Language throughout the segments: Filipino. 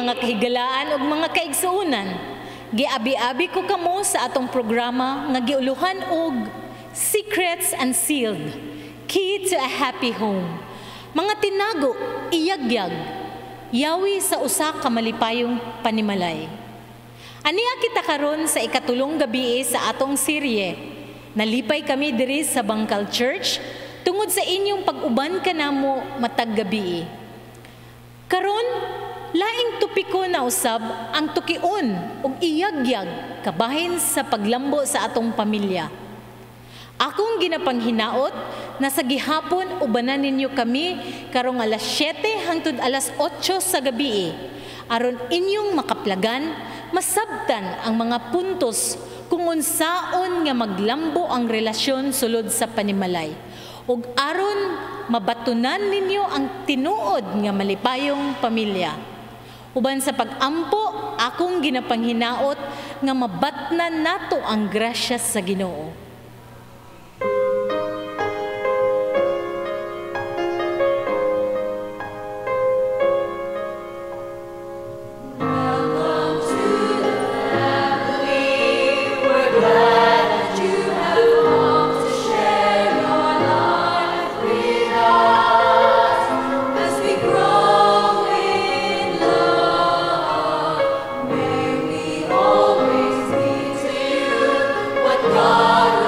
mga kahigalaan ug mga kaigsuunan. Giabi-abi ko kamo sa atong programa nga giuluhan og Secrets Unsealed, Key to a Happy Home. Mga tinago, iyagyag, yawi sa usa ka malipayong panimalay. Aniya kita karon sa ikatulong gabi sa atong serye. Nalipay kami diri sa Bangkal Church tungod sa inyong pag-uban kanamo matag gabi. Karon, laing tupiko na usab ang tukion ug iyagyag kabahin sa paglambo sa atong pamilya. Akong ginapanghinaot na sa gihapon ubanan ninyo kami karong alas 7 hangtod alas 8 sa gabi aron inyong makaplagan masabtan ang mga puntos kung unsaon nga maglambo ang relasyon sulod sa panimalay ug aron mabatunan ninyo ang tinuod nga malipayong pamilya. Uban sa pag-ampo, akong ginapanghinaot nga mabatnan nato ang grasya sa Ginoo. God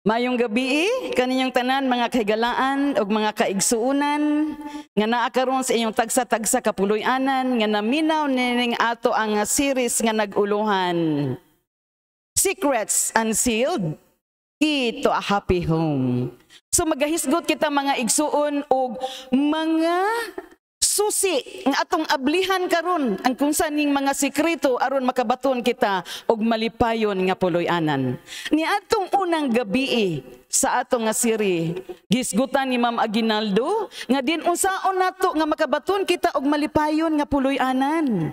Mayong gabi kaninyong tanan mga kahigalaan ug mga kaigsuunan nga naa karon sa inyong tagsa-tagsa kapuloy-anan nga naminaw nining ato ang series nga naguluhan. Secrets Unsealed, Key to a Happy Home. So magahisgot kita mga igsuon og mga susi nga atong ablihan karon ang kung saning mga sikreto aron makabaton kita og malipayon nga puloy-anan. Ni atong unang gabi sa atong nga siri, gisgutan ni Ma'am Aguinaldo nga din unsaon nato nga makabaton kita og malipayon nga puloy-anan.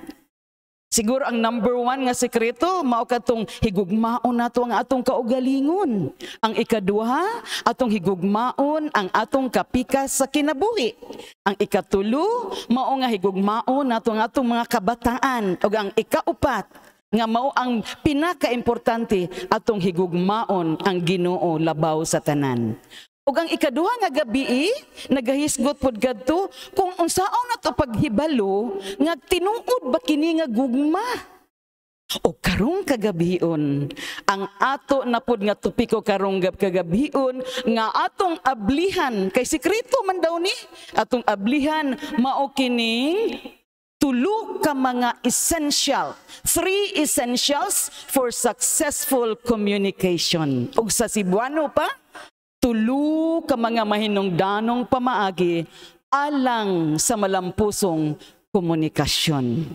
Siguro ang number 1 nga sekreto mao katong higugmaon nato ang atong kaugalingon. Ang ikaduha, atong higugmaon ang atong kapikas sa kinabuhi. Ang ikatulo, mao nga higugmaon nato ang atong mga kabataan. Ug ang ikaupat, nga mao ang pinakaimportante, atong higugmaon ang Ginoo labaw sa tanan. Ug ang ikaduha nga gabi, nagahisgot pod kadto kung unsaon nato paghibalo nga tinuod ba kini nga gugma. O karong kagabion, ang ato na pod nga topiko karong kagabion nga atong ablihan kay sikreto man daw ni, atong ablihan mao kining tulo ka mga essential, 3 essentials for successful communication. Ug sa Cebuano pa, tulo ka mga mahinungdanong pamaagi alang sa malampusong komunikasyon.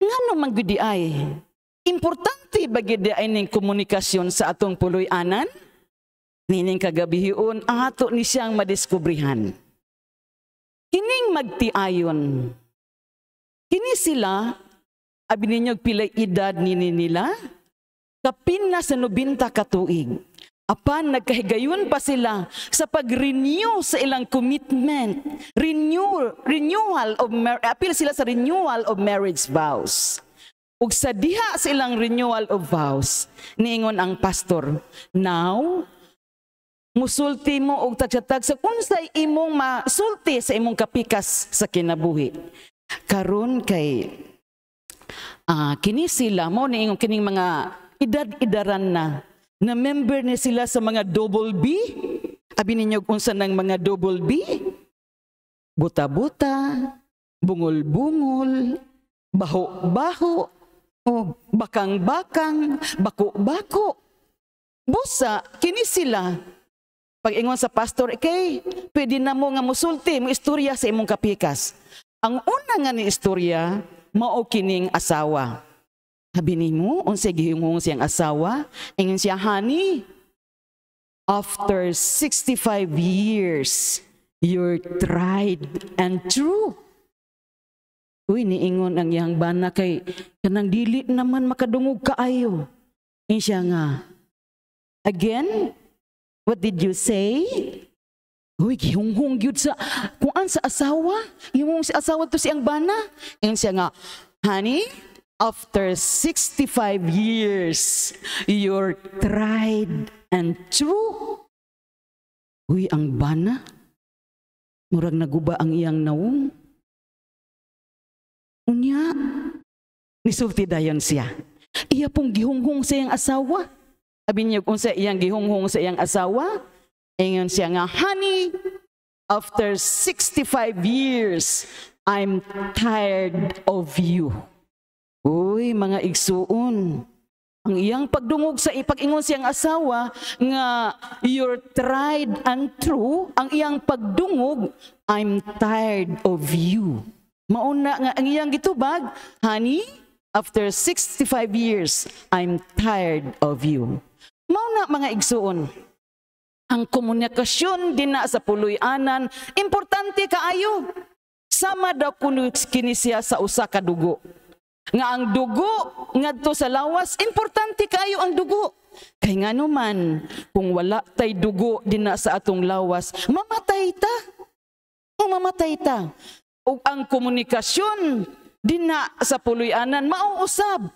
Ngano man gud ay? Importante ba gid ay ning komunikasyon sa atong puloy-anan? Nining kagabihion ang ato ni siyang madiskubrihan. Kining magtiayon. Kini sila abi ninyo pilay edad nila? Kapin na sa 90 ka tuig. Apan nagkahigayon pa sila sa pag-renew sa ilang commitment, apil sila sa renewal of marriage vows. Ug sa diha sa ilang renewal of vows, niingon ang pastor, now, musulti mo og tagsatag sa unsay imong masulti sa imong kapikas sa kinabuhi. Karon kay kini sila mo niingon kining mga edad-edaran na member ni sila sa mga double B. Abi ninyo unsa ng mga double B? Buta-buta, bungol-bungol, baho-baho, o bakang-bakang, bako-bako. Busa, kini sila. Pag ingon sa pastor, pwede na mo nga musulti, mo istorya sa imong kapikas. Ang una nga ni istorya, mao kining asawa. Sabi mo, unsay gihungong siyang asawa, ingon siya, honey, after 65 years, you're tried and true. Uy, niingon ang iyang bana kay, kanang dili naman makadungog kaayo. Ingon siya nga, again, what did you say? Uy, gihunghong yun sa, kuan sa asawa? Gihunghong sa asawa to siyang bana? Ingon siya nga, honey, after 65 years, you're tried and true. Uy, ang bana, murag naguba ang iyang naong. Unya, nisulti dayon siya. Iya pong gihunghong sa iyang asawa. Sabi niyo kung sa iyang gihunghong sa iyang asawa, ingon siya nga, honey, after 65 years, I'm tired of you. Uy, mga igsuon. Ang iyang pagdungog sa ipag-ingon siyang asawa nga you're tried and true, ang iyang pagdungog, I'm tired of you. Mauna nga ang iyang gitubag, honey, after 65 years, I'm tired of you. Mauna mga igsuon. Ang komunikasyon din na sa puloy-anan, importante kaayo. Sama daw kuno kini siya sa usa ka dugo. Nga ang dugo ngadto sa lawas, importante kayo ang dugo. Kay ngano man, kung wala tay dugo dinha sa atong lawas, mamatay ta. O mamatay ta. O ang komunikasyon dinha sa puloy-anan mauusab.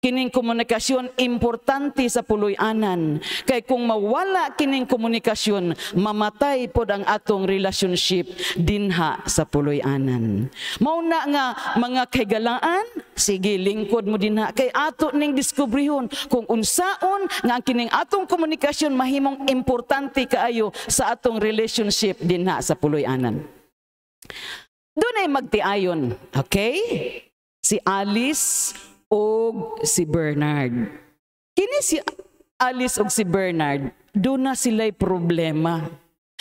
Kining komunikasyon importante sa puloy-anan. Kay kung mawala kining komunikasyon, mamatay pod ang atong relationship dinha sa puloy-anan. Mauna nga mga kaigalaan, sige lingkod mo dinha kay ato ning diskubrihon kung unsaon nga ang kining atong komunikasyon mahimong importante kaayo sa atong relationship dinha sa puloy-anan. Doon ay magtiayon, okay? Si Alice o si Bernard. Kini si Alice o si Bernard, doon na sila'y problema.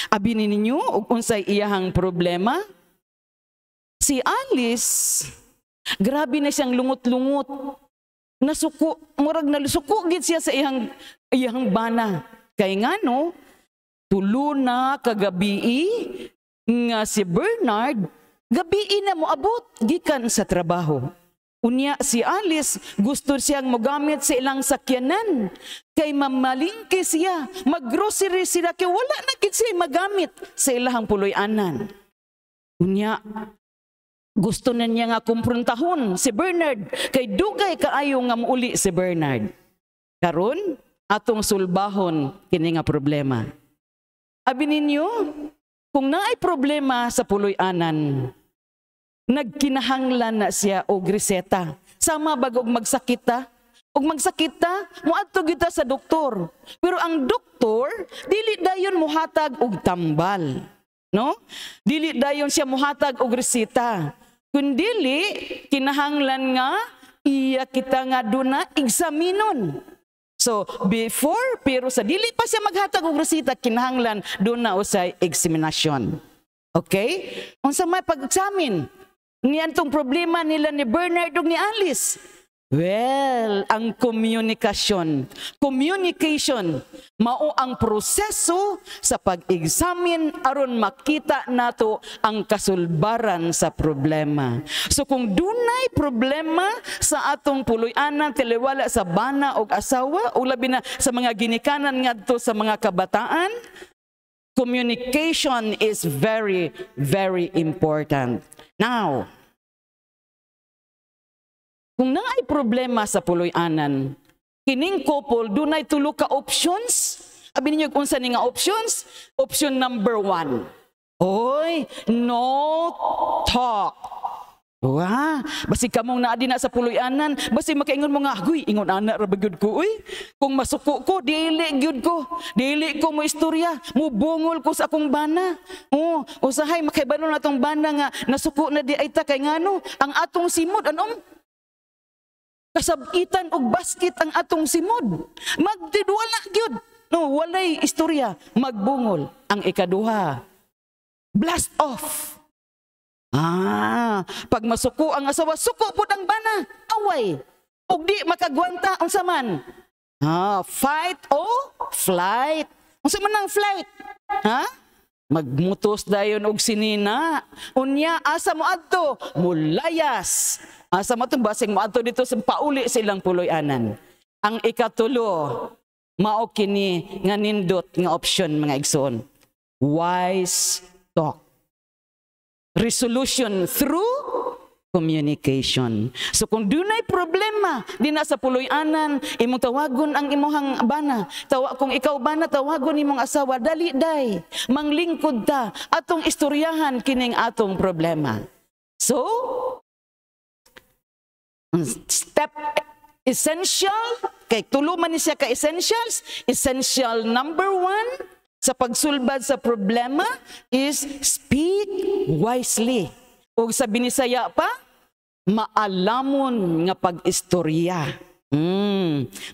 Abinin ninyo, og unsay iyahang problema? Si Alice, grabe na siyang lungot-lungot. Nasuko, murag nalusuko gid siya sa iyang bana. Kay ngano, tulo na kagabi nga si Bernard, gabi na mo abot gikan sa trabaho. Unya si Alice, gusto siyang mogamit sa ilang sakyanan. Kay mamalingki siya, maggrocery sila, kay wala na gid siya magamit sa ilang puloy-anan. Unya, gusto na niya nga kumprontahon si Bernard, kay dugay kaayo nga muuli si Bernard. Karon, atong sulbahon kini nga problema. Abi ninyo, kung naay problema sa puloy-anan, nagkinahanglan na siya og reseta. Sama bagog magsakita. Og magsakita, muadto kita sa doktor. Pero ang doktor, dili dayon muhatag og tambal. No? Dili dayon siya muhatag og reseta. Kundili, kinahanglan nga, iya kita nga duna examinon. So, before, pero sa dili pa siya maghatag og reseta, kinahanglan duna usay examinasyon. Okay? Unsa may pag-examine? Niyan tong problema nila ni Bernard ug ni Alice. Well, ang communication mao ang proseso sa pag-examine aron makita nato ang kasulbaran sa problema. So kung dunay problema sa atong puloy-anan tiliwala sa bana ug asawa o labi na sa mga ginikanan ngadto sa mga kabataan, communication is very, very important. Now, kung naay problema sa puloy-anan, kining couple, dunay tulo ka options. Abi ninyo kung saan nga options? Option number 1. Oy, no talk. Wah, basi kamong naa din na sa puloy-anan, basi makaingon mo nga, huy, ingon anak ra bagud ko, uy. Kung masuko ko, dili gyud ko. Dili ko mo istorya, mo bungol ko sa akong bana. Oh, usahay makaibanon na atong bana nga nasuko na di ay ta kay ngano, ang atong simod anom kasabitan og basket ang atong simod. Magdidwala gyud. No, walay istorya, magbungol. Ang ikaduha, blast off. Pag masuko ang asawa, suko po ang bana, away. Og di makagwanta, unsa man? Fight o flight. Unsa man ang flight? Magmutos dayon og sinina. Unya, asa mo adto? Mulayas. Asa mo itong basing mo adto dito sa pauli silang puloy-anan. Ang ikatulo, mao kini nga nindot nga option mga igsoon. Wise talk. Resolution through communication. So kung dunay problema din sa puloy-anan, imong tawagon ang imong bana. Kung ikaw bana, tawagon imong asawa, dali day, manglingkod ta, atong istoryahan kining atong problema. So, step essential, kay tulo man ni siya ka essentials. Essential number 1, sa pagsulbad sa problema is speak wisely. O sa Binisaya pa, maalamon nga pag-istorya.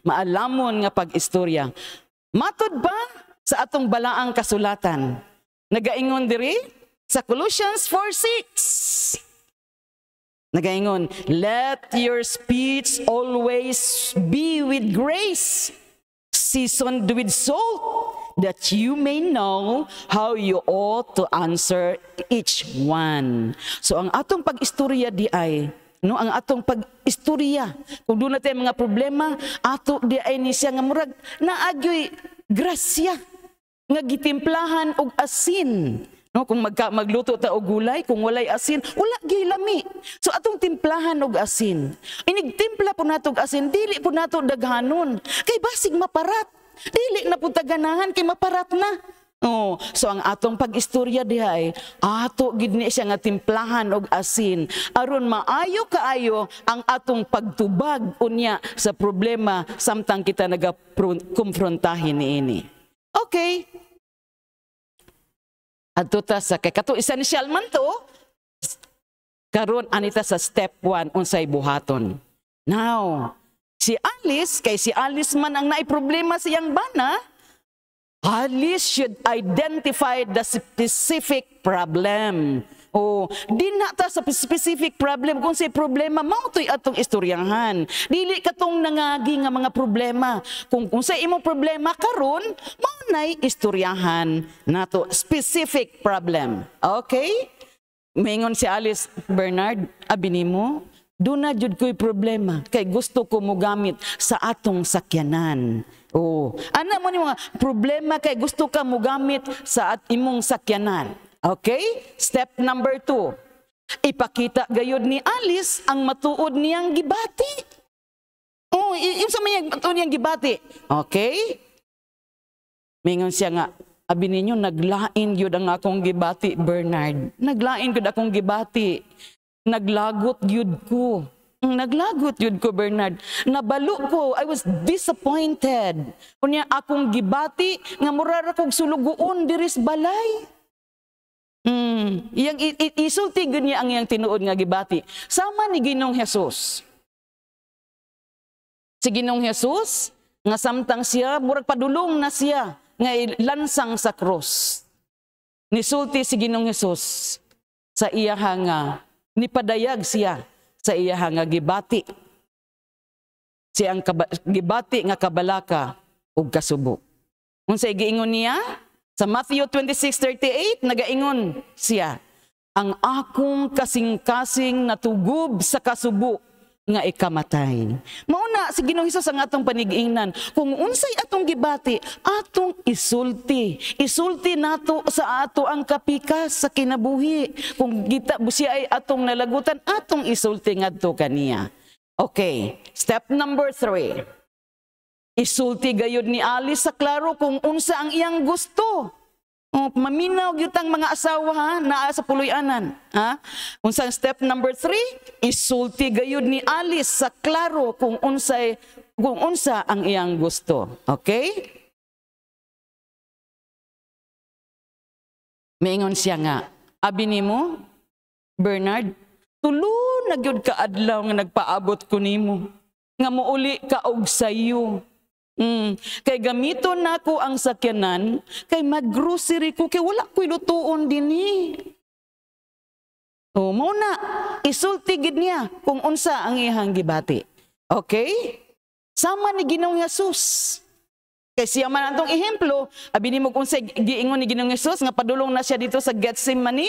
Maalamon nga pag-istorya. Matod ba sa atong balaang kasulatan? Nagaingon diri sa Colossians 4:6. Nagaingon, let your speech always be with grace, seasoned with salt, that you may know how you ought to answer each one. So ang atong pag-istorya di ay, no, ang atong pag-istorya, kung doon natin mga problema, ato di ay ni siya nga murag naagyoy grasya nga gitimplahan og asin. No, kung magluto ta og gulay, kung walay asin, wala gilami. So atong timpla timplahan og asin. Inigtimpla po nato og asin, dili po nato daghanon. Kay basig maparat. Dili na po taganahan kay maparat na. Oh, so ang atong pag-istorya diha ay ato gid ni siya nga timplahan og asin aron maayo kaayo ang atong pagtubag unya sa problema samtang kita nagakumprontahin niini. Okay. Adto ta sa kay kato essential man to. Karon anita sa step 1 unsay buhaton. Now, si Alice man ang naay problema sa iyang bana. Alice should identify the specific problem. O, di na ta sa specific problem kung say problema, mao to'y atong istoryahan. Dili katong nangagi nga mga problema. Kung say imong problema karon, mao nay istoryahan nato specific problem. Okay? Maingon si Alice, Bernard, abi nimo, do na jud ko'y problema kay gusto ko mo gamit sa atong sakyanan. Oh, ana mo ni mga problema kay gusto ka mo gamit sa imong sakyanan. Okay? Step number 2. Ipakita gayud ni Alice ang matuod niyang gibati. Oh, yung sa may matuod niyang gibati. Okay? Mingon siya nga, abi ninyo naglain gyud ang akong gibati, Bernard. Naglain gyud akong gibati. Naglagot gyud ko. Naglagot yun ko, Bernard. Nabalo ko. I was disappointed. Kunya akong gibati, nga murara kong sulugoon diris balay. Iyang isulti niya ang iyang tinuod nga gibati. Sama ni Ginong Jesus. Si Ginong Jesus, nga samtang siya, murag padulong na siya, nga lansang sa krus. Nisulti si Ginong Jesus sa iya nga, nipadayag siya sa iya nga gibati. Siyang gibati nga kabalaka ug kasubo. Unsay giingon niya? Sa Matthew 26:38 nagaingon siya, ang akong kasing-kasing natugob sa kasubo nga ikamatay. Mauna si Ginoong Hesus ang atong panigingnan. Kung unsay atong gibati, atong isulti. Isulti nato sa ato ang kapikas sa kinabuhi. Kung kita siya ay atong nalagutan, atong isulti ngadto kaniya. Okay, step number 3. Isulti gayud ni Alice sa klaro kung unsa ang iyang gusto. Maminaw gyud ang mga asawa ha, naa sa puloy-anan. Ha? Unsang step number 3, isulti gayud ni Alice sa klaro kung unsa ang iyang gusto. Okay? Maingon siya nga, abi nimo, Bernard, tulo na gyud ka adlaw nga nagpaabot ko nimo, nga mouli ka og sayo. Kay gamiton nako ang sakyanan, kay mag-grocery ko, kay wala ko'y lutuon dinhi. O, muna, isulti gid niya kung unsa ang iyang gibati. Okay? Sama ni Ginoong Hesus. Kay siya man atong ehemplo, abi nimo kung sa giingon ni Ginoong Hesus, nga padulong na siya dito sa Getsemani,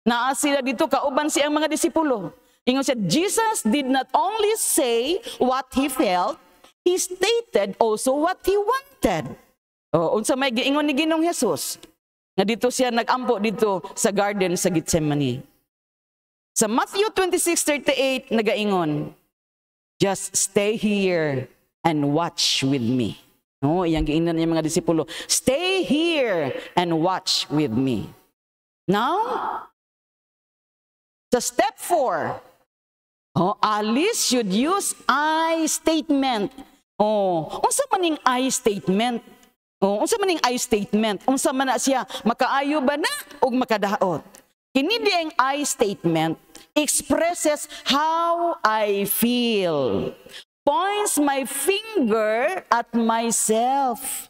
naa sila dito, kauban siyang mga disipulo. Ingon siya, Jesus did not only say what he felt, he stated also what he wanted. O, unsa may giingon ni Ginoong Hesus? Nga dito siya nagampo dito sa garden sa Getsemani. Sa Matthew 26:38 nagaingon, just stay here and watch with me. No, iyang giingnan niya mga disipulo, stay here and watch with me. Now, sa step 4, Alice should use I statement. Unsa maning I statement? Unsa maning I statement? Unsa man na siya makaayo ba na o makadaot? Kini diyang I statement expresses how I feel. Points my finger at myself.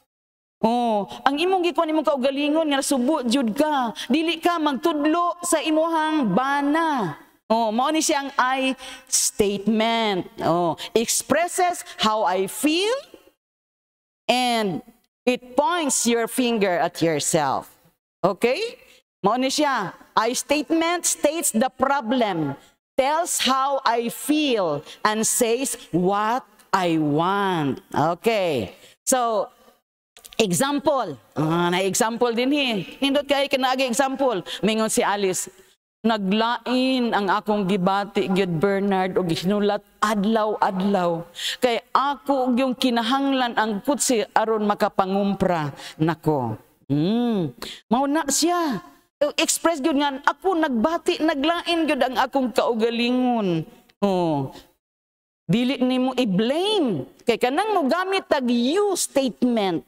Ang imong gikuan imong kaugalingon nga subo jud ka. Dili ka magtudlo sa imuhang bana. Mao ni siyang I statement. Expresses how I feel and it points your finger at yourself. Okay? Mao ni siya. I statement states the problem, tells how I feel, and says what I want. Okay. So, example. Na example din Hindot kay kanaagi example. Mingon si Alice, naglain ang akong gibati gyud Bernard og ginulat adlaw-adlaw kay ako yung kinahanglan ang kutsi aron makapangumpra nako. Mao na siya. Express gyud nga ako nagbati naglain gyud ang akong kaugalingon. Dili nimo i-blame kay kanang mo gamit tag you statement.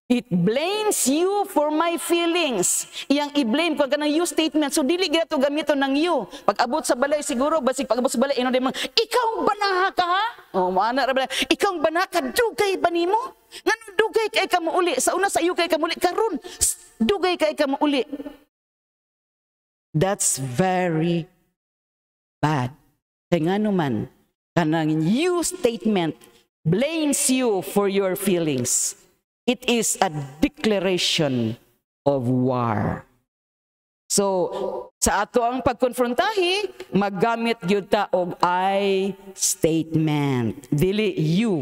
It blames you for my feelings. Iyang i-blame ko kanang you statement. So dili gyud to gamiton ng you. Pag abot sa balay siguro basig pag abot sa balay ino di man ikaw banaha ka ha? Maana ra ba? Ikaw banaha ka dugay ba nimo? Ngano dugay kay ka mo uli? Sa una sa iyo kay ka mo uli karon dugay kay ka mo uli. That's very bad. Kay ngano man kanang you statement blames you for your feelings. It is a declaration of war. So, sa ato ang pagkonfrontahi, maggamit gyud ta og I statement. Dili you.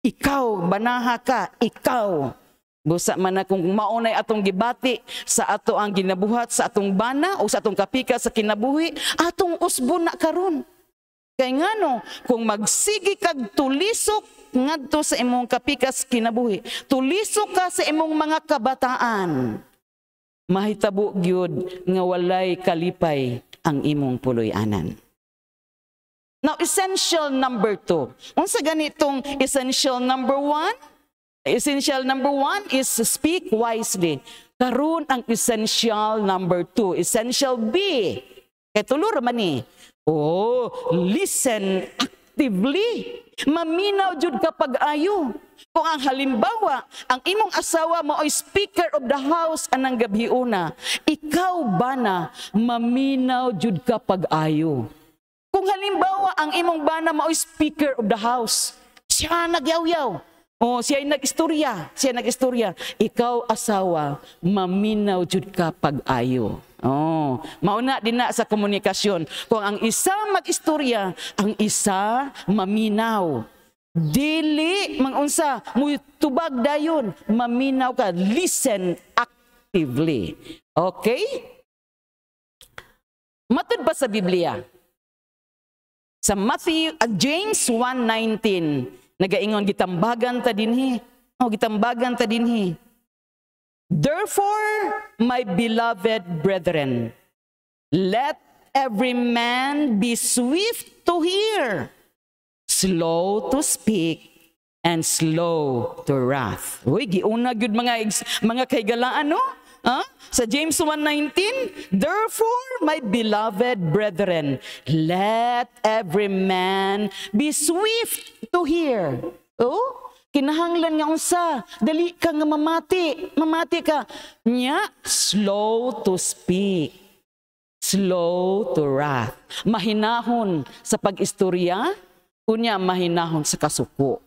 Ikaw, banaha ka, ikaw. Busa man na kung maunay atong gibati sa ato ang ginabuhat sa atong bana o sa atong kapika sa kinabuhi, atong usbon na karon. Kay ngano, kung magsigi kag tulisok ngadto sa imong kapikas kinabuhi, tulisok ka sa imong mga kabataan, mahitabo gyud nga walay kalipay ang imong puloy-anan. Now, essential number 2. Unsa ganitong essential number 1? Essential number 1 is speak wisely. Karon ang essential number 2. Essential B. Kay tulo ra man ni. Listen actively. Maminaw jud ka pag-ayo. Kung ang halimbawa, ang imong asawa mo ay speaker of the house anang gabiuna, ikaw bana, maminaw jud ka pag-ayo. Kung halimbawa, ang imong bana mo ay speaker of the house, siya nagyaw-yaw. Siya ay nag-istorya. Ikaw asawa, maminaw jud ka pag-ayo. Mauna din na sa komunikasyon. Kung ang isa mag-istorya, ang isa maminaw. Dili, mangunsa, tubag dayon, maminaw ka. Listen actively. Okay? Matod ba sa Biblia? Sa James 1:19, nagaingon gitambagan ta dinhi. Gitambagan ta dinhi. Therefore, my beloved brethren, let every man be swift to hear, slow to speak, and slow to wrath. Giuna gyud mga kaigalaan, no? Sa James 1:19, therefore, my beloved brethren, let every man be swift to hear. Kinahanglan nga unsa, dali ka nga mamati ka. Slow to speak, slow to wrath. Mahinahon sa pag-istorya, kunya mahinahon sa kasuko.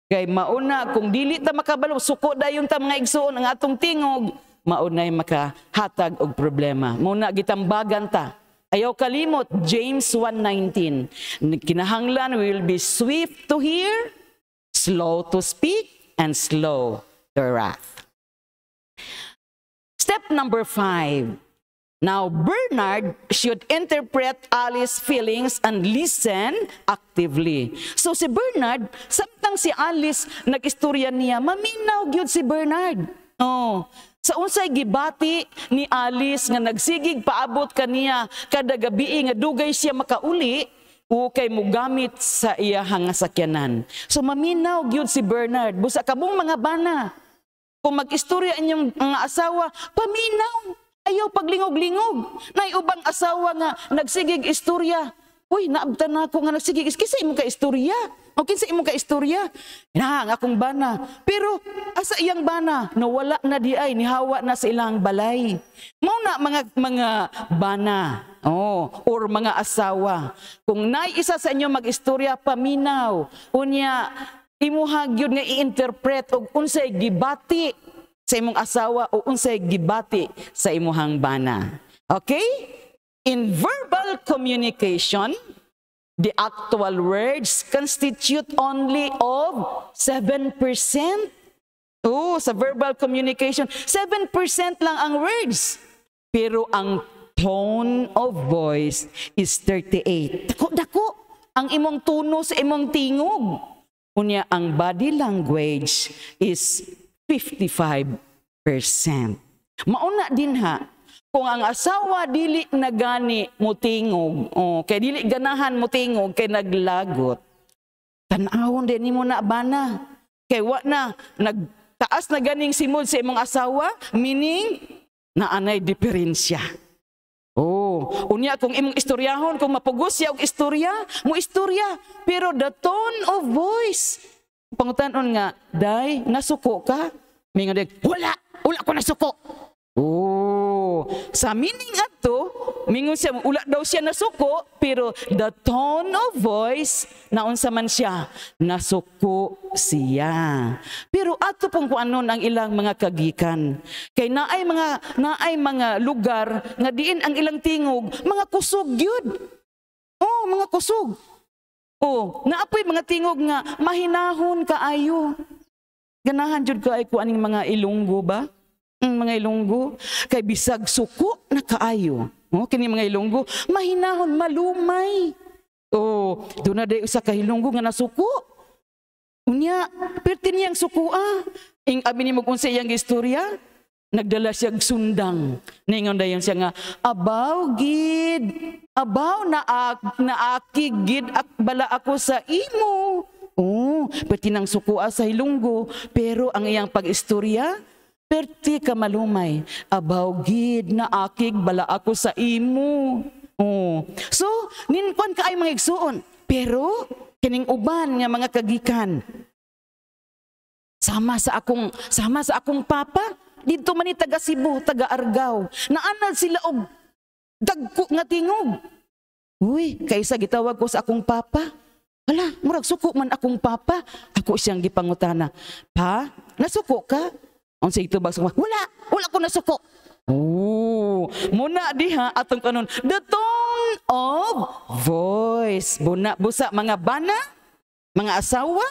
Kay mauna, kung dili ta makabalo, suko dayon ta mga igsoon ang atong tingog, maunay makahatag og problema. Muna gitambagan ta. Ayaw kalimot, James 1:19. Kinahanglan, we will be swift to hear, slow to speak, and slow to wrath. Step number 5. Now, Bernard should interpret Alice's feelings and listen actively. So si Bernard, samtang si Alice nag-istorya niya, maminaw gyud si Bernard. Sa unsay gibati ni Alice nga nagsigig paabot kaniya kada gabi nga dugay siya makauli, kay mo gamit sa iyahang sakyanan. So maminaw gyud si Bernard. Busa kabong mga bana, kung mag-istorya inyong mga asawa, paminaw. Ayaw paglingog-lingog. Nay ubang asawa nga nagsigig istorya. Naabtan na ako nga nagsigig. Kinsa imo ka istorya? Kinsa imo ka istorya? Ang akong bana. Pero asa iyang bana? Nawala na di ay, nihawa na sa ilang balay. Mao na mga bana. Or mga asawa. Kung isa sa inyo mag-istorya, paminaw. Unya, imuha gyud nga i-interpret og unsay gibati sa imong asawa o unsay gibati sa imuhang bana. Okay? In verbal communication, the actual words constitute only of 7%. Sa verbal communication, 7% lang ang words. pero ang tone of voice is 38. Dako ang imong tuno sa imong tingog. Unya ang body language is 55%. Mauna din ha, kung ang asawa dili na gani mo tingog, kay dili ganahan mo tingog, kay naglagot, tanawon din mo na bana. Kay wa na, nagtaas na ganing simod sa imong asawa, meaning, na anay diferensya. Unya kung imong istoryahon, kung mapugos siya og istorya, mo istorya, pero the tone of voice, pangutanon nga, day, nasuko ka? Mingon day, wala ko nasuko. Sa meaning ato, mingon siya, ula daw siya nasuko, pero the tone of voice, naunsa man siya, nasuko siya. Pero ato pong kuanon ang ilang mga kagikan. Kay naay mga lugar nga diin ang ilang tingog, mga kusog yun. Mga kusog. Naapoy mga tingog nga mahinahon kaayo. Ganahan jud ka ay kuaning mga Ilonggo ba? Mga Ilonggo, kay bisag suko na kaayo. Kini mga Ilonggo, mahinahon, malumay. Doon na day usa ka Ilonggo nga nasuko. Unya, perti niyang suko Ing abi ni mag-unsa iyang istorya, nagdala siya sundang. Ningon dayon siya nga, abaw gid, abaw naakig gid bala ako sa imo. Perti nang suko sa Ilonggo, pero ang iyang pag-istorya, perti ka malumay, abaw gid na akig bala ako sa imo. So, ninkuan ka ay mga igsuon. Pero, kining uban nga mga kagikan, sama sa akong papa, dito man ni taga Cebu, taga Argao, naanad sila og dagko nga tingog. Uy, kaysa gitawag ko sa akong papa, hala, murag suko man akong papa. Ako siyang gipangutana, pa, nasuko ka? Unsa ito ba? Wala ko nasuko. Muna diha atong kanon, the tone of voice. Busa mga bana, mga asawa.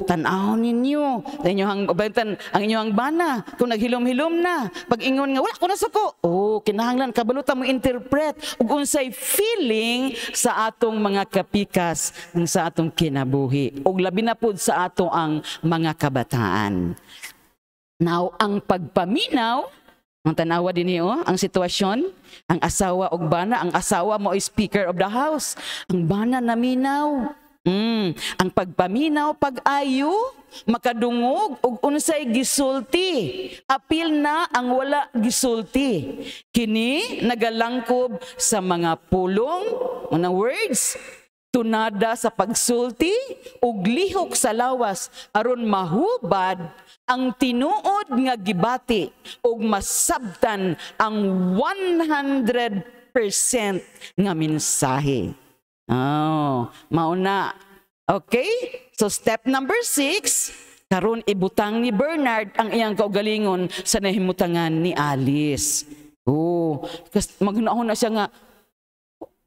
Tan-awon ninyo. Ang inyong bana, kung naghilom-hilom na, pag ingon nga, wala ko nasuko. Kinahanglan, kabalutan mo interpret ug unsay feeling sa atong mga kapikas, sa atong kinabuhi. Ug labi na pud sa ato ang mga kabataan. Now, ang pagpaminaw, ang tanawa din niyo, ang sitwasyon, ang asawa o bana, ang asawa mo ay speaker of the house, ang bana naminaw. Ang pagpaminaw, pag-ayo, makadungog, ug unsay gisulti. Apil na ang wala gisulti. Kini nagalangkob sa mga pulong, mga words, tunada sa pagsulti, ug lihok sa lawas, aron mahubad ang tinuod nga gibati ug masabtan ang 100% nga mensahe. Mauna. Okay? So step number 6, karon ibutang ni Bernard ang iyang kaugalingon sa nahimutangan ni Alice. Maghunahon na siya nga,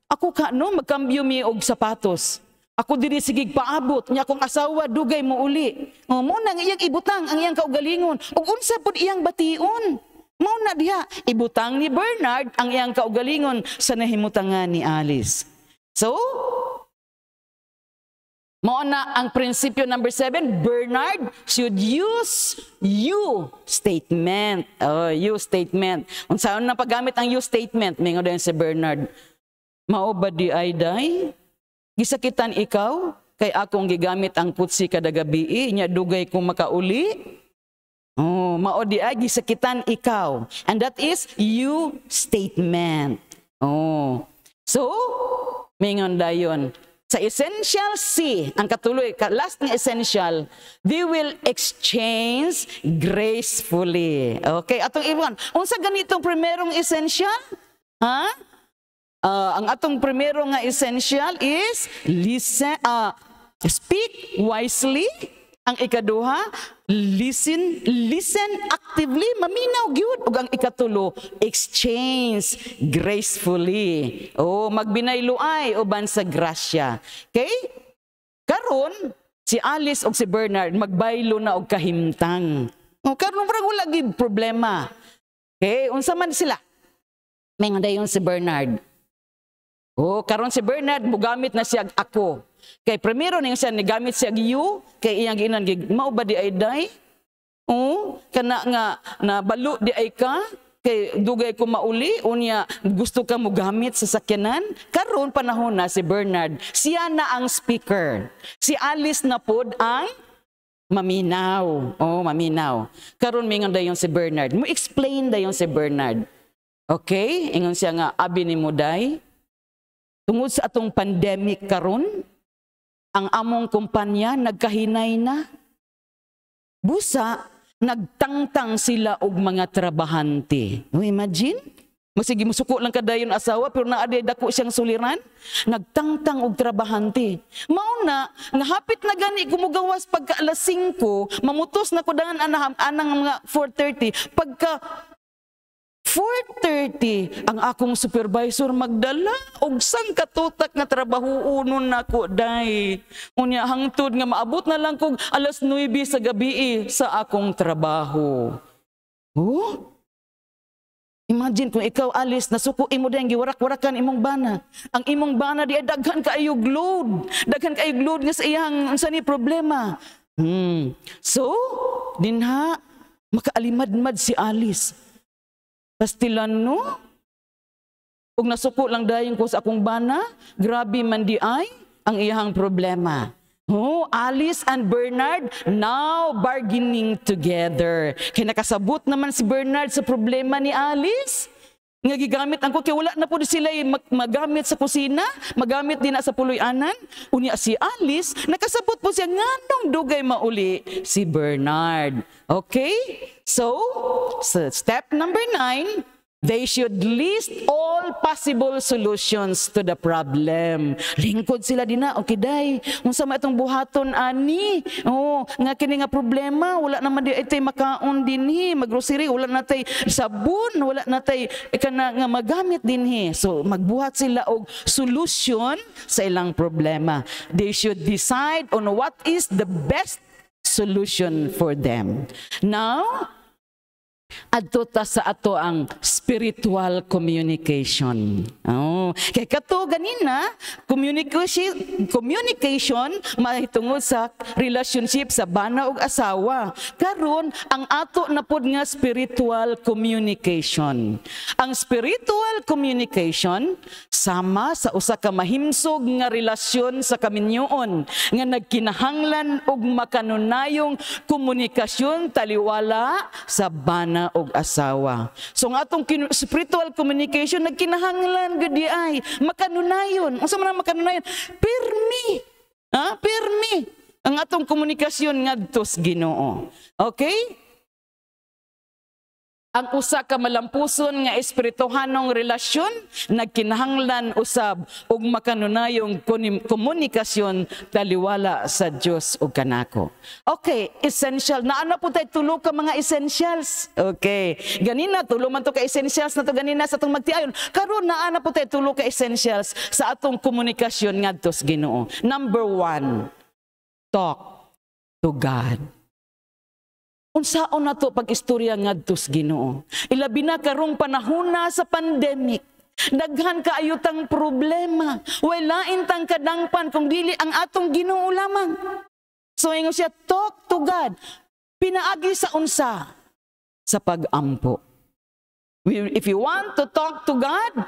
ako magkambyo mi og sapatos. Ako diri sigig paabot nya kung asawa dugay mo uli. Muna nga iyang ibutang ang iyang kaugalingon ug unsa pud iyang bation. Muna diha ibutang ni Bernard ang iyang kaugalingon sa nahimutangan ni Alice. So, mao na ang prinsipyo number 7, Bernard should use you statement. You statement. Unsaon na paggamit ang you statement? Mingon din si Bernard. Mao ba di ay day? Gisakitan ikaw, kay akong gigamit ang putsi kada gabi, nya dugay kong makauli. Mao di ay gisakitan ikaw. And that is you statement. So, mingon dayon. Sa essential C, ang katuloy, last na essential, they will exchange gracefully. Okay, atong iwan. Unsa ganitong primerong essential? Ang atong primero nga essential is listen, speak wisely. Ang ikaduha, listen actively, maminaw gyud. Ug ang ikatulo, exchange gracefully. Magbinayloay uban sa grasya. Okay? Karon si Alice ug si Bernard magbaylo na og kahimtang. Karon parang wala gyud problema. Okay, unsa man sila? May nga dayon si Bernard. Oh, karon si Bernard mugamit na siya ako. Kay primero ning siya nigamit siya you, kay iyang ginan mao ba di ay day? Oh, kana nga na balo di ay ka, kay dugay ko mauli unya gusto ka mo gamit sa sakyanan. Karon panahon na si Bernard, siya na ang speaker. Si Alice na pod ang maminaw. Oh, maminaw. Karon mingon dayon si Bernard. Mo explain dayon si Bernard. Okay? Ingon siya nga abi ni Muday. Tungod sa atong pandemic karon, ang among kumpanya nagkahinay na. Busa, nagtangtang sila og mga trabahante. No, imagine? Sige, musuko lang kadayon asawa, pero naaday dako siyang suliran. Nagtangtang og trabahante. Mauna, nga hapit na gani kumugawas pagka alas 5, mamutos na ko dangan anang mga 4:30. Pagka 4:30 ang akong supervisor magdala og sang katutak nga trabaho unon nako day. Unya hangtod nga maabot na lang kog alas 9 sa gabi sa akong trabaho. Oh? Imagine kung ikaw Alice nasuko imo dayang giwarak-warakan imong bana. Ang imong bana di daghan kaayo load. Daghan kaayo load nga sa iyang unsa ni problema. So, dinha makaalimad-mad si Alice. Pastilan no? Kung nasuko lang dayon ko sa akong bana, grabe man di ay ang iyang problema. Oh, Alice and Bernard now bargaining together. Kaya nakasabot naman si Bernard sa problema ni Alice. Nga gigamit ang ko, kaya wala na po sila magamit sa kusina, magamit din na sa puloy-anan. Unya si Alice, nakasabot po siya nganong dugay mauli si Bernard. Okay? So step number 9, they should list all possible solutions to the problem. Lingkod sila din na, okay day, unsa man itong buhaton ani? Oh, nga kini nga problema, wala naman di itay makaon dinhi, maggrocery, wala natay sabon, wala natay kana nga magamit dinhi. So magbuhat sila og solution sa ilang problema. They should decide on what is the best solution for them. Now, adto ta sa ato ang spiritual communication. Oh, kay kato ganina communication mahitungod sa relationship sa bana ug asawa. Karon ang ato na pod nga spiritual communication. Ang spiritual communication sama sa usa ka mahimsog nga relasyon sa kaminyoon nga nagkinahanglan og makanunayong komunikasyon taliwala sa bana og asawa. So nga atong spiritual communication nagkinahanglan gud di ay makanunayon. Unsa man ang makanunayon? Pirmi. Pirmi ang atong komunikasyon ngadto sa Ginoo. Okay? Ang usa ka malampuson nga espirituhanong relasyon nagkinahanglan usab og makanunayong komunikasyon taliwala sa Dios ug kanako. Okay, essential. Naana po tay tulo ka mga essentials. Okay. Ganina tulo man to ka essentials na to ganina sa atong magtiayon. Karon naana po tay tulo ka essentials sa atong komunikasyon ngadto sa Ginoo. Number 1, talk to God. Unsaon na to pag-istorya ngadto sa Ginoo. Ilabi na karong panahon na sa pandemic. Daghan kaayo tang problema. Walain tang kadangpan kung dili ang atong Ginoo lamang. So ingon siya, talk to God. Pinaagi sa unsa? Sa pag-ampo. If you want to talk to God,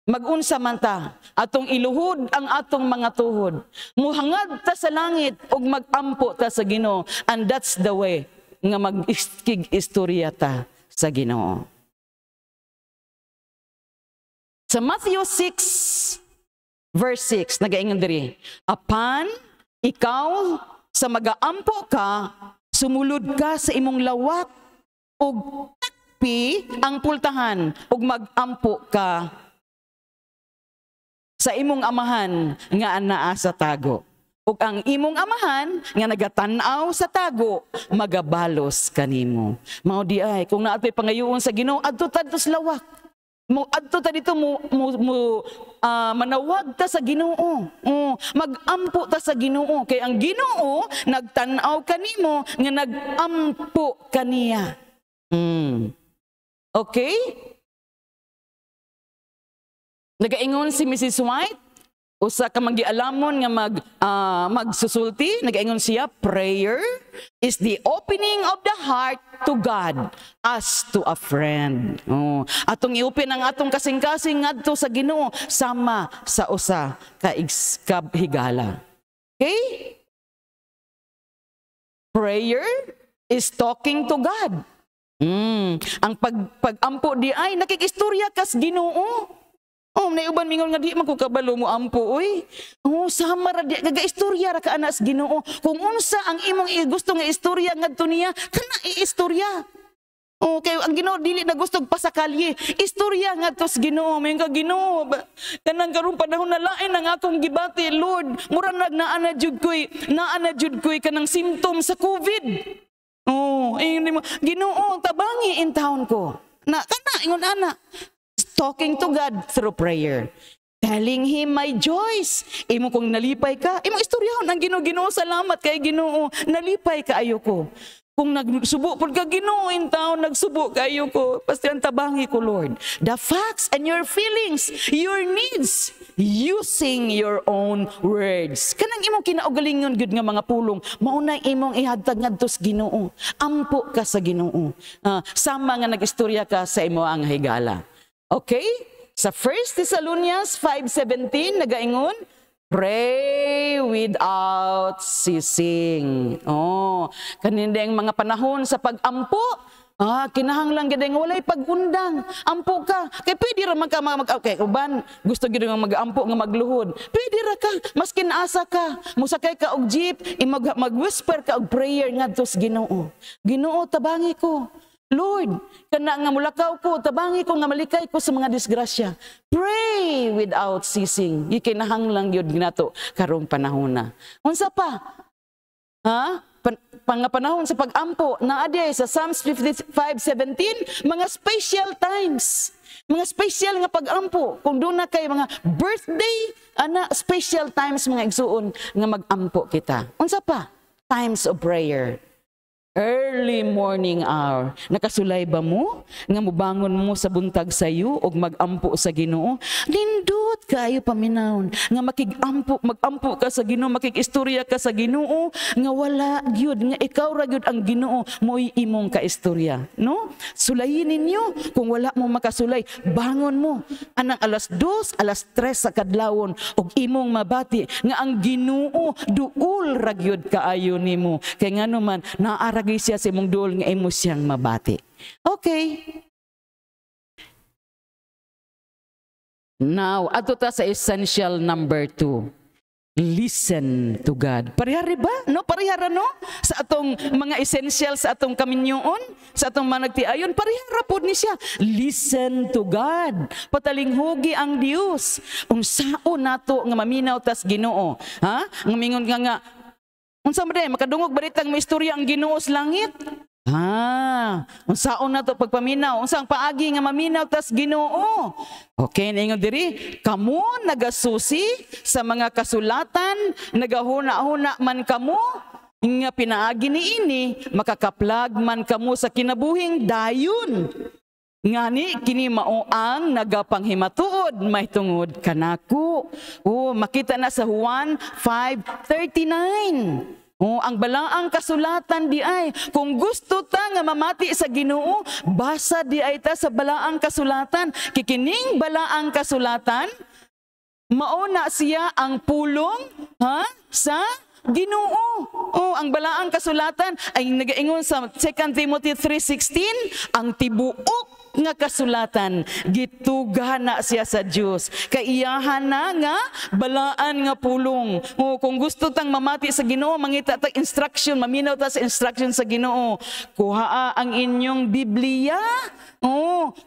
mag-unsa man ta, atong iluhod ang atong mga tuhod. Muhangad ta sa langit ug mag-ampo ta sa Ginoo. And that's the way nga mag-istorya ta sa Ginoo. Sa Matthew 6, verse 6, nagaingon diri, apan ikaw sa magaampo ka, sumulod ka sa imong lawak ug takpi ang pultahan ug magampo ka sa imong amahan nga anaa sa tago. Ug ang imong amahan nga nagatan-aw sa tago magabalos kanimo. Mao di ay kung naatoy pangayoon sa Ginoo adto ta sa lawak. Mo adto ta dito manawag ta sa Ginoo. Magampo ta sa Ginoo kay ang Ginoo nagtan-aw kanimo nga nagampo kaniya. Okay? Nagaingon si Mrs. White, usa ka magialamon nga magsusulti, nagaingon siya, prayer is the opening of the heart to God as to a friend. Atong i-open ang atong kasing-kasing ngadto sa Ginoo sama sa usa ka higala. Okay? Prayer is talking to God. Ang pag-ampo di ay nakikistorya kas Ginoo. Naiuban mingon nga di man ko kabalo mo ampo oy. Sama ra di kaga-istorya ra ka anas Ginoo. Kung unsa ang imong gusto nga istorya ngadto niya, kana i-istorya. Kay ang Ginoo dili na gusto pasakalye. Istorya ngadto sa Ginoo, may ka Ginoo. Kanang karong panahon na lain ang akong gibati, Lord. Mura naa na jud koy kanang symptom sa COVID. Ginoo, tabangi in town ko. Na kana ingon ana. Talking to God through prayer. Telling Him my joys. Imo kung nalipay ka, imong istoryahon ang Ginoo, salamat kay Ginoo. Nalipay ka ayoko. Kung nagsubo pud ka Ginoo in town, nagsubo ka ayoko. Pastihan tabangi ko Lord. The facts and your feelings, your needs, using your own words. Kanang imong kinaugalingon gud nga mga pulong, maunay imong ihadtag ngadto sa Ginoo. Ampo ka sa Ginoo. Sama nga nagistorya ka sa imo ang higala. Okay? Sa 1 Thessalonians 5:17 nagaingon, pray without ceasing. Kanindeng mga panahon sa pag-ampo, kinahanglang gid nga walay pag-undang. Ampo ka. Kay pwede ra man ka okay, uban gusto gid nga mag-ampo nga magluhod. Pwede ra ka, maskin asa ka, musakay ka og jeep, mag-whisper ka og prayer ngadto sa Ginoo. Ginoo, tabangi ko. Lord, kana nga mulakaw ko, tabangi ko nga malikay ko sa mga disgrasya. Pray without ceasing. Ikinahanglang yun ginato karong panahon na. Unsa pa? Pangapanahon sa pag-ampo, naadi sa Psalms 55:17, mga special times. Mga special nga pag-ampo. Kung doon na kay mga birthday, special times mga igsuon nga mag-ampo kita. Unsa pa? Times of prayer. Early morning hour. Nakasulay ba mo? Nga mubangon mo sa buntag sayo o mag-ampo sa Ginoo? Lindot kayo paminawon. Nga mag-ampo ka sa Ginoo, makikistorya ka sa Ginoo, nga wala gyud, nga ikaw ra gyud ang Ginoo, mo'y imong kaistorya. No? Sulayin ninyo. Kung wala mo makasulay, bangon mo. Anang alas 2, alas 3 sa kadlawon, og imong mabati, nga ang Ginoo, duol ra gyud kaayo nimo. Kay nga naman, naara siya sa imong duol nga imo siyang mabati. Okay. Now, ato ta sa essential number 2. Listen to God. Parihari ba? No? Parihara no? Sa atong mga essential sa atong kaminyoon, sa atong managtiayon, parihara po ni siya. Listen to God. Patalinghugi ang Dios. Kung saon nato nga maminaw tas Ginoo. Ang mingon nga unsa man makadungog baritang may istorya ang Ginoo sa langit? Unsaon na to pagpaminaw? Unsang paagi nga maminaw tas Ginoo? Okay, ningon diri, kamo nagasusi sa mga kasulatan, nagahuna-huna man kamo, nga pinaagi niini, makakaplag man kamo sa kinabuhing dayon. Ngani kini mao ang nagapanghimatuod mahitungod kanako. Makita na sa Juan 5:39. Ang balaang kasulatan di ay, kung gusto ta nga mamati sa Ginoo, basa di ay ta sa balaang kasulatan. Kikining balaang kasulatan, mauna siya ang pulong sa Ginoo. Ang balaang kasulatan ay nagaingon sa 2 Timothy 3:16, ang tibuok nga kasulatan gitugahan na siya sa Dios. Kaiyahan na nga balaan nga pulong. Kung gusto tang mamati sa Ginoo, mangita ta instruction, maminaw ta sa instruction sa Ginoo. Kuhaa ang inyong Biblia.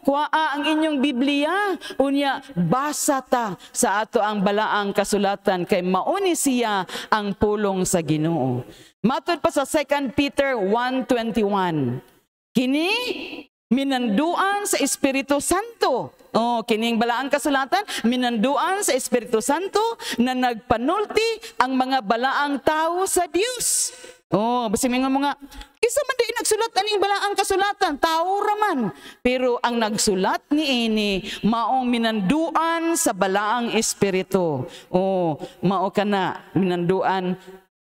Kuhaa ang inyong Biblia. Unya basa ta sa ato ang balaang kasulatan kay mauni siya ang pulong sa Ginoo. Matod pa sa 2 Peter 1:21. Kini minanduan sa Espiritu Santo. Kining balaang kasulatan, minanduan sa Espiritu Santo na nagpanulti ang mga balaang tao sa Dios. Oh, basi mingon mo nga, kisa man di nagsulat aning balaang kasulatan, tao raman. Pero ang nagsulat ni ini maong minanduan sa balaang espiritu. Oh, mao kana minanduan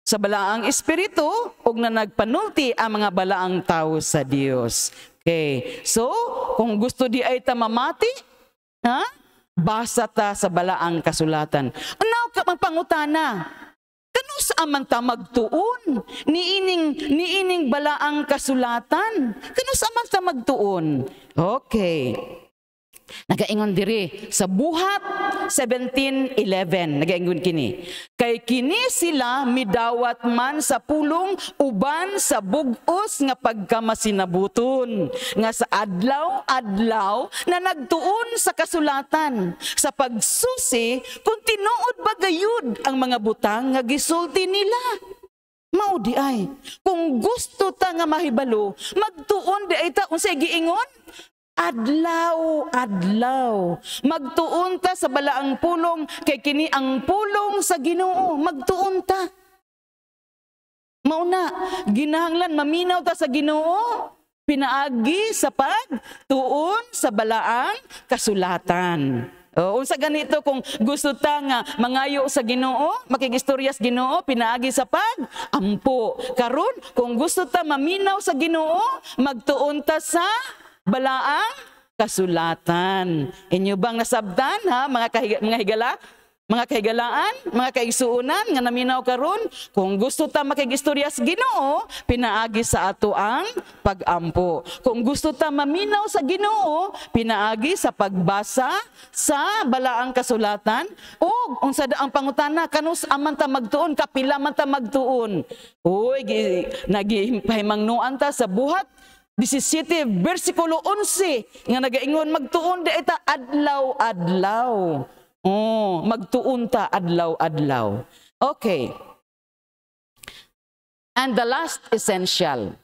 sa balaang espiritu ug na nagpanulti ang mga balaang tao sa Dios. Okay. So, kung gusto di ay ta mamati, ha? Basa ta sa balaang kasulatan. Unaw ka magpangutana. Kano sa man ta magtuon niining balaang kasulatan? Kano sa man ta magtuon? Okay. Nagaingon diri sa Buhat 17:11, nagaingon kini. Kay kini sila midawat man sa pulong uban sa bug-os nga pagkamasinabuton nga sa adlaw-adlaw na nagtuon sa kasulatan sa pagsusi kung tinuod ba gayud ang mga butang nga gisulti nila. Mao di ay kung gusto ta nga mahibalo magtuon di ay ta unsay giingon adlaw-adlaw. Magtuon ta sa balaang pulong kay kini ang pulong sa Ginoo. Magtuon ta. Mauna, ginahanglan maminaw ta sa Ginoo. Pinaagi sa pagtuon sa balaang kasulatan. Unsa ganito kung gusto ta nga mangayo sa Ginoo, makigistorya sa Ginoo, pinaagi sa pag-ampo. Karon, kung gusto ta maminaw sa Ginoo, magtuon ta sa balaang kasulatan. Inyo bang nasabdan ha mga higala? Mga kahigalaan, mga kaigsuunan nga naminaw karon, kung gusto ta makigistorya sa Ginoo, pinaagi sa ato ang pag-ampo. Kung gusto ta maminaw sa Ginoo, pinaagi sa pagbasa sa balaang kasulatan. O unsa ang pangutana, kanus aman ta magtuon, kapila man ta magtuon. Uy, nagihimangnuan ta sa Buhat 17, versikulo 11, nga nagaingon magtuon di ita adlaw-adlaw. Oh, magtuon ta adlaw-adlaw. Okay. And the last essential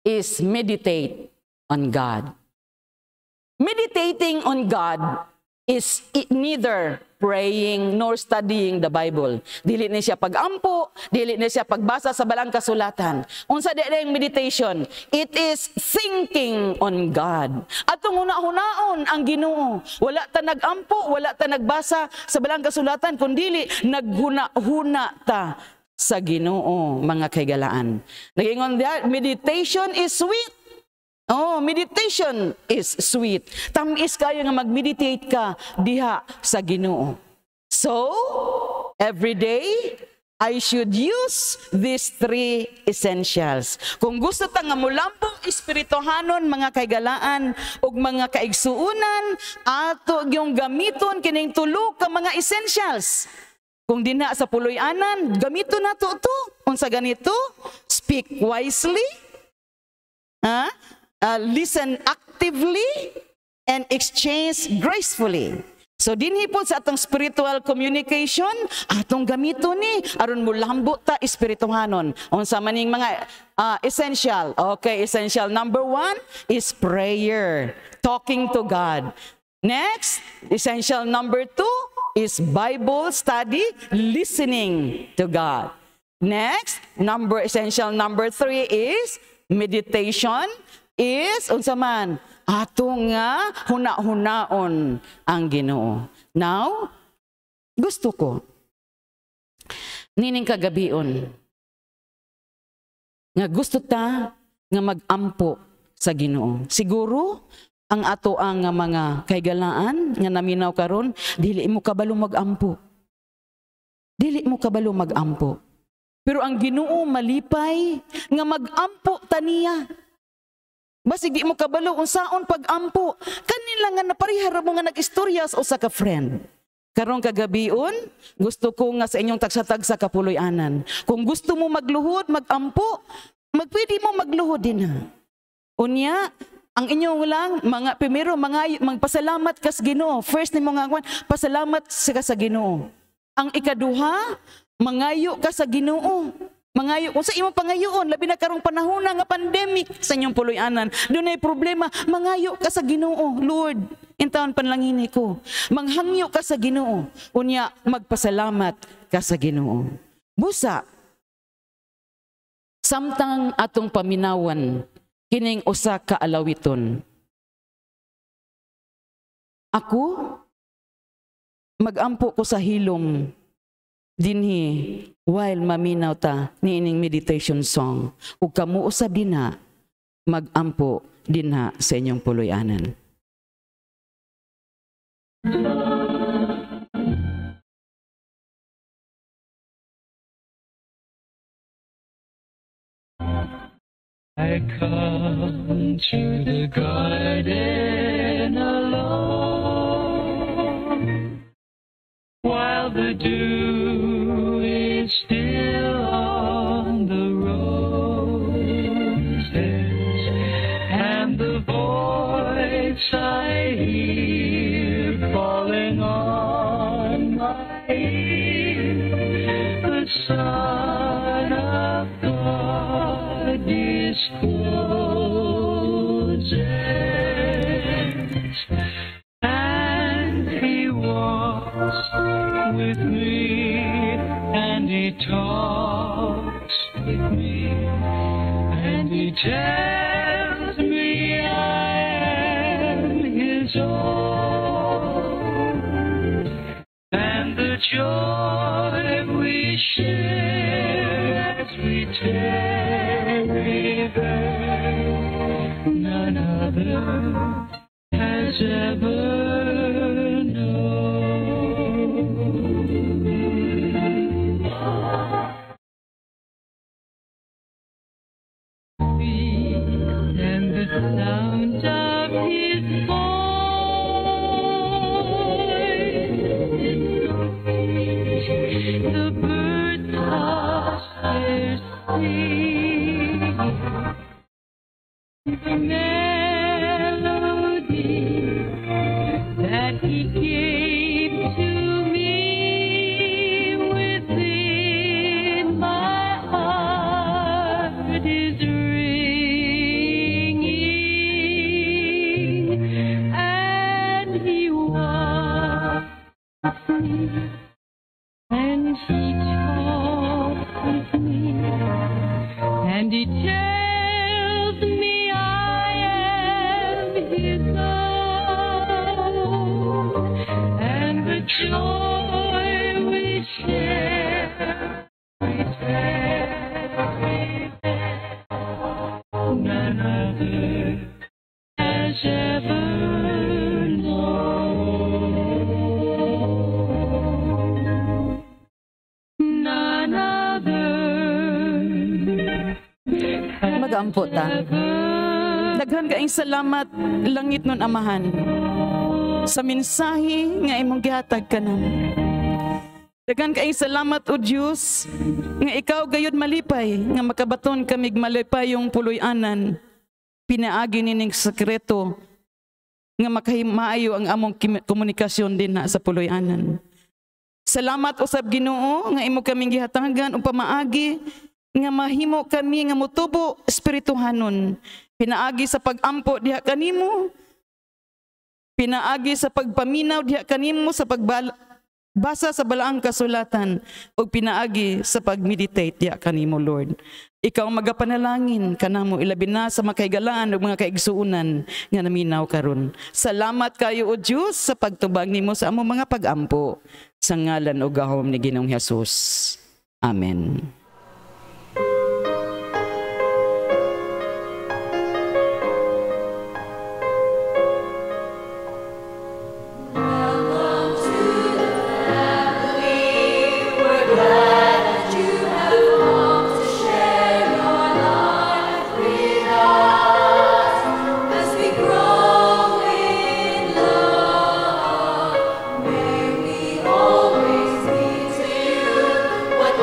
is meditate on God. Meditating on God is neither praying nor studying the Bible. Dili ni siya pag-ampo, dili ni siya pagbasa sa balaang kasulatan. Unsa di ang meditation? It is thinking on God. Atong huna-hunaon ang Ginoo. Wala ta nag-ampo, wala ta nagbasa sa balaang kasulatan, kundi naghuna-huna ta sa Ginoo, mga kaigalaan. Nagingon diha, meditation is sweet. Oh, meditation is sweet. Tamis kayo nga mag-meditate ka diha sa Ginoo. So, every day, I should use these 3 essentials. Kung gusto ta nga mulampong espirituhanon mga kaigalaan ug mga kaigsuunan, ato yung gamiton kining tulo ka mga essentials. Kung dina sa puloy-anan, gamiton nato to. Unsa ganito? Speak wisely. Listen actively and exchange gracefully. So dinhi po sa atong spiritual communication, atong gamito ni aron mulambo ta espirituhanon. Unsa maning mga essential. Okay, essential number 1 is prayer, talking to God. Next, essential number 2 is Bible study, listening to God. Next, essential number 3 is meditation. Is unsa man ato nga huna-hunaon ang Ginoo. Now, gusto ko nining kagabion nga gusto ta nga mag-ampo sa Ginoo. Siguro ang ato ang mga kaigalaan nga naminaw karon, dili mo kabalo mag-ampo. Dili mo kabalo mag-ampo. Pero ang Ginoo malipay nga mag-ampo taniya. Basig di mo kabalo unsaon pag-ampo. Kanila nga naparihara mo nga nag-istorya sa usa ka friend. Karong kagabion, gusto ko nga sa inyong tagsa-tagsa kapuloy-anan. Kung gusto mo magluhod, mag-ampo, pwede mo magluhod din ha. Unya, ang inyong lang, primero, magpasalamat ka sa Ginoo. First ni mo nga, pasalamat ka sa Ginoo. Ang ikaduha, mangayo ka sa Ginoo. Mangayo, kung sa imong pangayoon, labi na karong panahon nga pandemic sa inyong puloy-anan, doon ay problema, mangayo ka sa Ginoo. Lord, intawan panlangini ko. Manghangyo ka sa Ginoo. Unya, magpasalamat ka sa Ginoo. Busa, samtang atong paminawan kining usa ka alawiton. Ako magampo ko sa hilom dinhi while maminaw ta niining meditation song. Ug kamo usab dinha magampo dinha sa inyong puloy-anan. I come to the garden alone, while the dew is still on the roses, and the voice I hear falling on my ear, the Son of God discloses, and He walks with me, and He talks with me, and He tells me I am His own, and the joy we share as we tarry there, none other has ever and the sound of His voice, the birds of their sing, the melody that He gave to me within my heart is ringing, and He walks with me, and He talks with me, and He tells me I am His own, and the joy we share, we tarry there, none other has ever known. None other Magampo ta. Daghan kaayong salamat langit nun Amahan sa mensahe nga imong gihatag kanamo. Daghan kaayong salamat o Diyos nga ikaw gayud malipay nga makabaton kamig malipayong puloy-anan. Pinaagi nining sekreto nga makahimaayo ang among komunikasyon din na sa puloy-anan. Salamat usab Ginoo nga imo kaming gihatagan o pamaagi nga mahimo kami nga motubo espirituhanon. Pinaagi sa pagampo diha kanimo, pinaagi sa pagpaminaw diha kanimo sa pagbasa sa balaang kasulatan, o pinaagi sa pagmeditate diha kanimo Lord. Ikaw magapanalangin kanamo ilabi na sa makahigalaan ug mga kaigsuonan nga naminaw karon. Salamat kayo o Dios sa pagtubag nimo sa among mga pagampo sa ngalan o gahom ni Ginoong Hesus. Amen.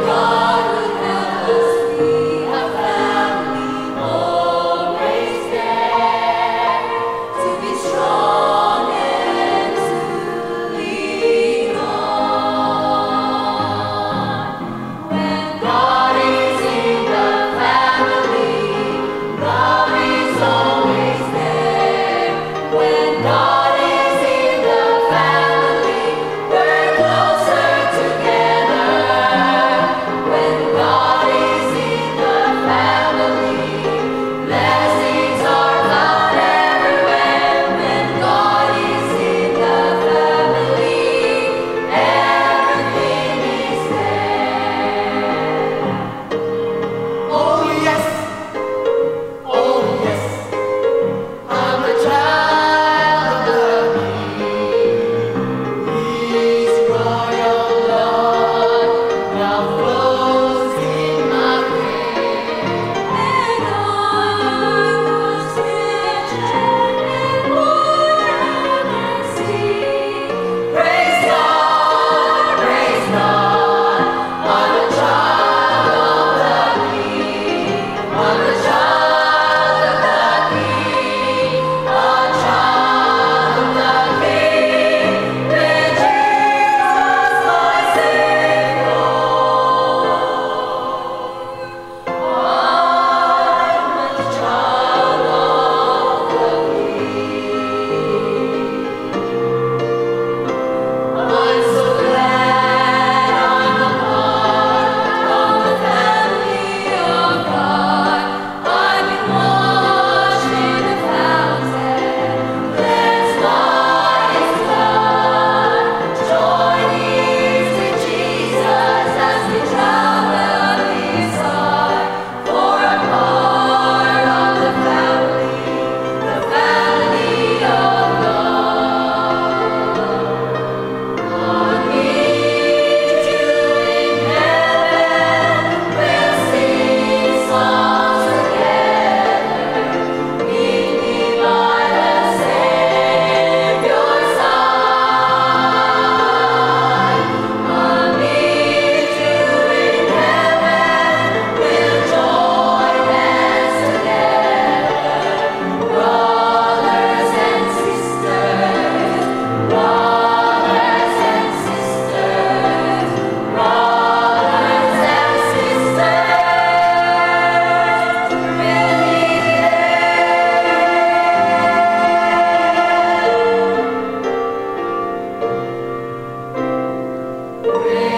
God Lord.